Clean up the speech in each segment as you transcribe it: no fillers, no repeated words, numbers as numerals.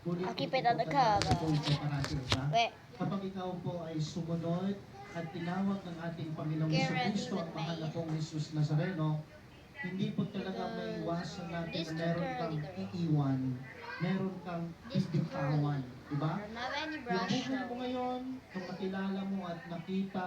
Aquí pinatagkaga. We. Kapag ikaw po ay sumunod at tinawag ng ating Panginoong Get ready Jesucristo with ang mahal na me. pong Jesus Nazareno, hindi po talaga may iwasan natin This na too meron curly, kang girl. iiwan, meron kang This too bibitawan, curly. di ba? I don't have any Yung brush buhay mo though. ngayon, kung nakilala mo at nakita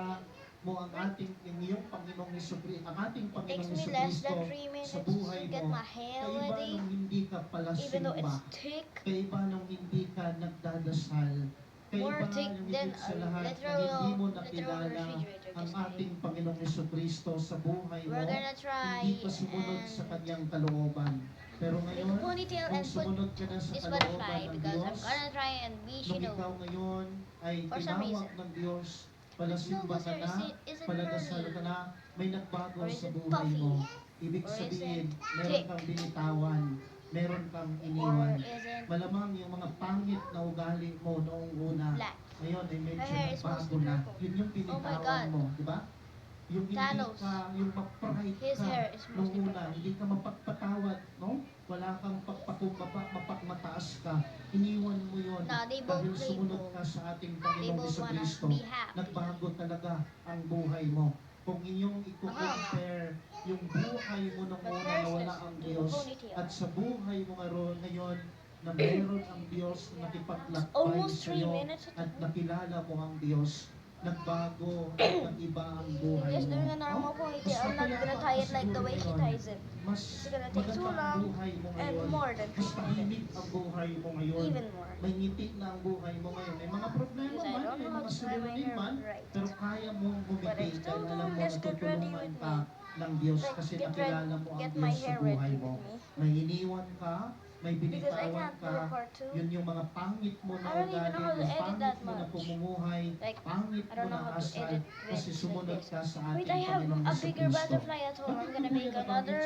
mo ang ating iyong Panginoong Jesucristo, ang ating It takes Panginoong me less Jesucristo than 3 minutes sa buhay to get mo, my hair kaiba ready. nung hindi ka pala Even though simba, it's thick. kaiba nung hindi ka nagdadasal, More kaiba thick yung than higit sa lahat na literal hindi mo nakilala refrigerator. ang Just ating kidding. Panginoong Jesucristo sa buhay mo, We're gonna try hindi ka sumunod sa and kanyang kalooban. Pero make a ngayon, ponytail kung and put sumunod ka na sa this kalooban butterfly ng because I'm Diyos, gonna try and be nung ikaw Shino. ngayon ay For some tinawag reason. ng Diyos, palasimba this ka hair na, is it paladasal curly? ka na, may nagbago Or is sa it buhay puffy? mo. Ibig Or is sabihin, it meron thick? kang binitawan, meron kang Or iniwan. is it Malamang yung mga pangit na ugali mo noong una, black? ngayon ay medyo Her hair is nagbago mostly na. purple. Yun yung Oh my binitawan God. mo, di ba? Yung hindi Thanos. ka, yung ma-pride His ka hair is nung mostly una, purple. hindi ka mapagpatawad, no? Wala kang mapagmataas ka. Iniwan mo yun No, they both dahil sumunod playful. ka sa ating They Panginoong both wanna Jesucristo. be happy. Nagbago talaga ang buhay mo. Kung inyong i-compare yung buhay mo nung But una na first, wala let's ang do Diyos ponytail. at sa buhay mo ngayon na meron ang Diyos na nakipaglakbay Almost sa 3 iyo minutes. at nakilala mo ang Diyos, nagbago at nag-iba ang buhay Just mo. doing a normal No? ponytail. Mas I'm not gonna mapayapa tie it ka like the way she siguro ties it. ngayon. Mas It's gonna take too maganda ang long buhay mo and ngayon. more than Mas 3 tahimik minutes. ang buhay mo ngayon. Even more. May ngiti na ang buhay mo ngayon. May mga problema Because I man, don't may know how mga to tie my suliranin hair man, right. pero kaya mong But I bumiti still dahil alam don't mo just get ready natutulungan with ka me. ng Diyos Like, kasi get nakilala mo ang get Diyos my sa hair buhay ready mo. with me. May iniwan ka, may Because I binitawan can't do ka, part 2. yun yung mga pangit mo na I don't even know how to yung edit pangit that mo na much. pumumuhay, Like, pangit I mo don't know na how to asal, edit kasi this sumunod like ka this. sa ating Wait, I have Panginoong a bigger Jesucristo. butterfly at home. I'm gonna make another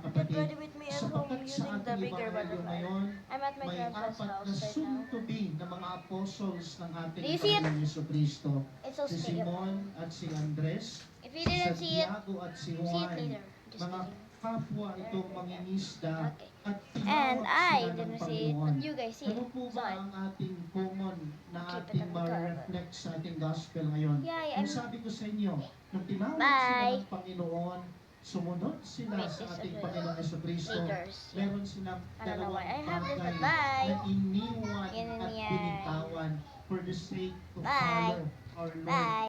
get ready with me at home Sapagkat sa using the ating bigger ebanghelyo butterfly. ngayon, I'm at my may grandpa's apat na house right now. soon-to-be na mga apostles ng ating Do you see it? Panginoong Jesucristo. It's so Si sticky. Simon at si Andres, If you si didn't see it, Santiago at si see it Juan, later. Just mga kidding. kapwa itong mangingisda Okay. at And tinawag I sila ng didn't see it, Panginoon. but you guys see Ano it. po So ba ang ating common na Keep it ating on the cover. ma-reflect sa ating gospel ngayon? Yeah, Ang I'm- sabi ko sa inyo, nung tinawag Bye. sila ng Panginoon, sumunod sila Wait, sa this ating is Panginoong Jesucristo, Lakers. meron silang I don't know why I have this, bagay but bye. na iniwan Yan at yan. binitawan for the sake of Bye. our Lord Bye.